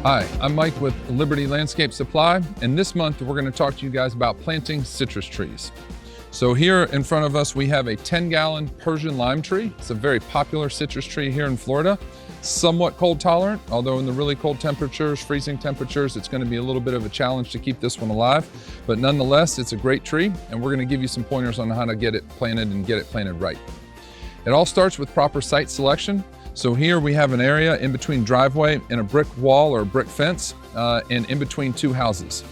Hi, I'm Mike with Liberty Landscape Supply, and this month we're going to talk to you guys about planting citrus trees. So here in front of us we have a 10-gallon Persian lime tree. It's a very popular citrus tree here in Florida. Somewhat cold tolerant, although in the really cold temperatures, freezing temperatures, it's going to be a little bit of a challenge to keep this one alive. But nonetheless, it's a great tree, and we're going to give you some pointers on how to get it planted and get it planted right. It all starts with proper site selection. So here we have an area in between driveway and a brick wall or a brick fence, and in between two houses.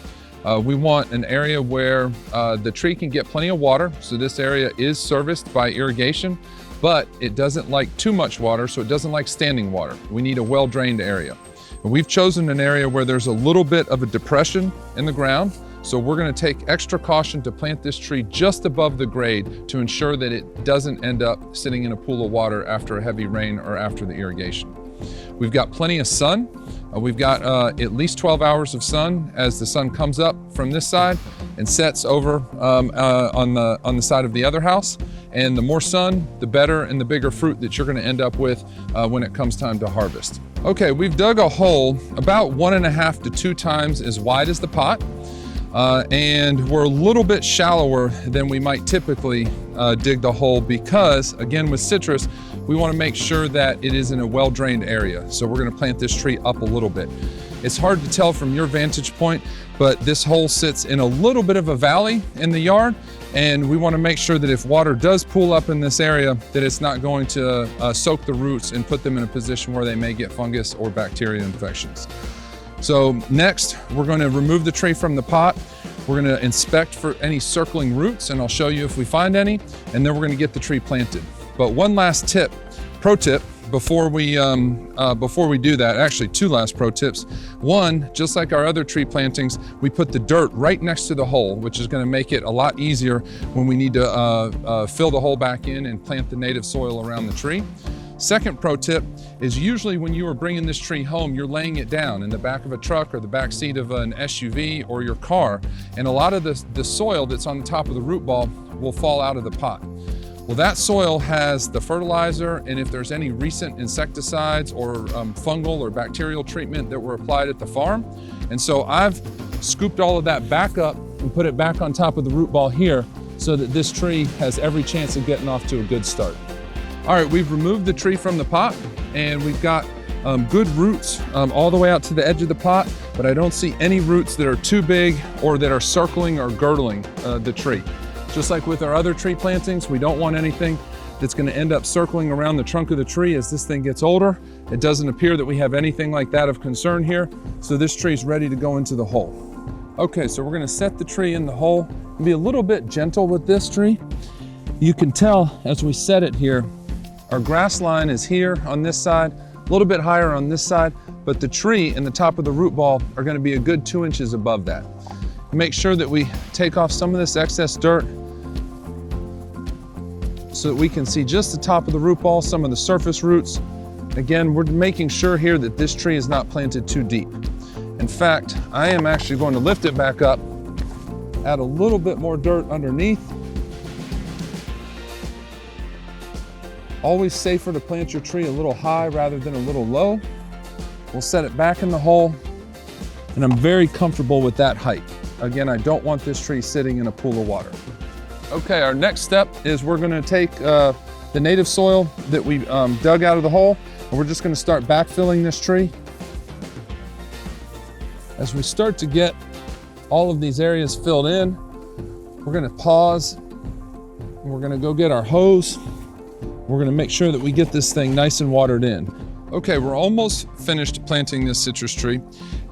We want an area where the tree can get plenty of water. So this area is serviced by irrigation, but it doesn't like too much water, so it doesn't like standing water. We need a well-drained area. And we've chosen an area where there's a little bit of a depression in the ground. So we're going to take extra caution to plant this tree just above the grade to ensure that it doesn't end up sitting in a pool of water after a heavy rain or after the irrigation. We've got plenty of sun. We've got at least 12 hours of sun as the sun comes up from this side and sets over on the side of the other house. And the more sun, the better and the bigger fruit that you're going to end up with when it comes time to harvest. Okay, we've dug a hole about 1.5 to 2 times as wide as the pot. And we're a little bit shallower than we might typically dig the hole because, again, with citrus, we want to make sure that it is in a well-drained area. So we're going to plant this tree up a little bit. It's hard to tell from your vantage point, but this hole sits in a little bit of a valley in the yard, and we want to make sure that if water does pool up in this area, that it's not going to soak the roots and put them in a position where they may get fungus or bacteria infections. So next, we're going to remove the tree from the pot. We're going to inspect for any circling roots, and I'll show you if we find any, and then we're going to get the tree planted. But one last tip, pro tip, before we do that, actually 2 last pro tips. One, just like our other tree plantings, we put the dirt right next to the hole, which is going to make it a lot easier when we need to fill the hole back in and plant the native soil around the tree. Second pro tip is usually when you are bringing this tree home, you're laying it down in the back of a truck or the back seat of an SUV or your car, and a lot of the soil that's on the top of the root ball will fall out of the pot. Well, that soil has the fertilizer, and if there's any recent insecticides or fungal or bacterial treatment that were applied at the farm. And so I've scooped all of that back up and put it back on top of the root ball here so that this tree has every chance of getting off to a good start. All right, we've removed the tree from the pot, and we've got good roots all the way out to the edge of the pot, but I don't see any roots that are too big or that are circling or girdling the tree. Just like with our other tree plantings, we don't want anything that's going to end up circling around the trunk of the tree as this thing gets older. It doesn't appear that we have anything like that of concern here, so this tree is ready to go into the hole. Okay, so we're going to set the tree in the hole and be a little bit gentle with this tree. You can tell as we set it here, our grass line is here on this side, a little bit higher on this side, but the tree and the top of the root ball are going to be a good 2 inches above that. Make sure that we take off some of this excess dirt so that we can see just the top of the root ball, some of the surface roots. Again, we're making sure here that this tree is not planted too deep. In fact, I am actually going to lift it back up, add a little bit more dirt underneath. Always safer to plant your tree a little high rather than a little low. We'll set it back in the hole, and I'm very comfortable with that height. Again, I don't want this tree sitting in a pool of water. Okay, our next step is we're going to take the native soil that we dug out of the hole, and we're just going to start backfilling this tree. As we start to get all of these areas filled in, we're going to pause, and we're going to go get our hose. We're going to make sure that we get this thing nice and watered in. Okay, we're almost finished planting this citrus tree,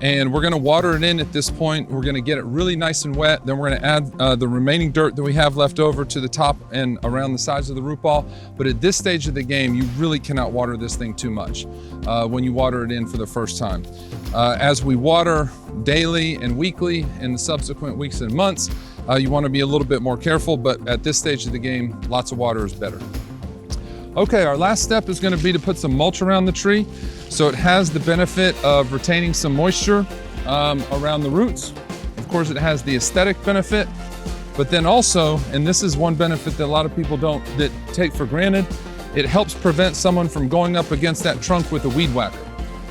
and we're going to water it in at this point. We're going to get it really nice and wet. Then we're going to add the remaining dirt that we have left over to the top and around the sides of the root ball. But at this stage of the game, you really cannot water this thing too much when you water it in for the first time. As we water daily and weekly in the subsequent weeks and months, you want to be a little bit more careful, but at this stage of the game, lots of water is better. Okay, our last step is going to be to put some mulch around the tree so it has the benefit of retaining some moisture around the roots. Of course, it has the aesthetic benefit, but then also, and this is one benefit that a lot of people take for granted, it helps prevent someone from going up against that trunk with a weed whacker.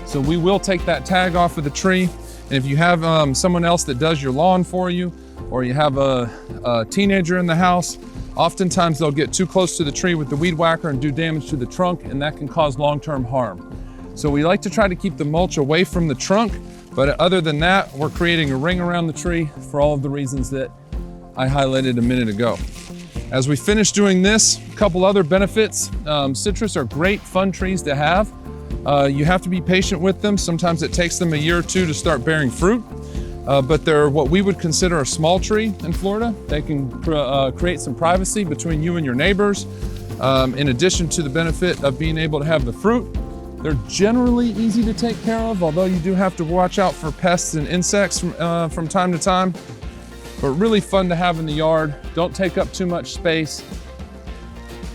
So we will take that tag off of the tree. And if you have someone else that does your lawn for you, or you have a teenager in the house, oftentimes they'll get too close to the tree with the weed whacker and do damage to the trunk, and that can cause long-term harm. So we like to try to keep the mulch away from the trunk, but other than that, we're creating a ring around the tree for all of the reasons that I highlighted a minute ago. As we finish doing this, a couple other benefits. Citrus are great, fun trees to have. You have to be patient with them. Sometimes it takes them a year or two to start bearing fruit, but they're what we would consider a small tree in Florida. They can create some privacy between you and your neighbors, in addition to the benefit of being able to have the fruit. They're generally easy to take care of, although you do have to watch out for pests and insects from time to time, but really fun to have in the yard. Don't take up too much space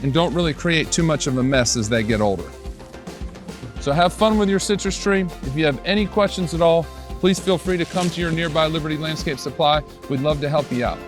and don't really create too much of a mess as they get older. So have fun with your citrus tree. If you have any questions at all, please feel free to come to your nearby Liberty Landscape Supply. We'd love to help you out.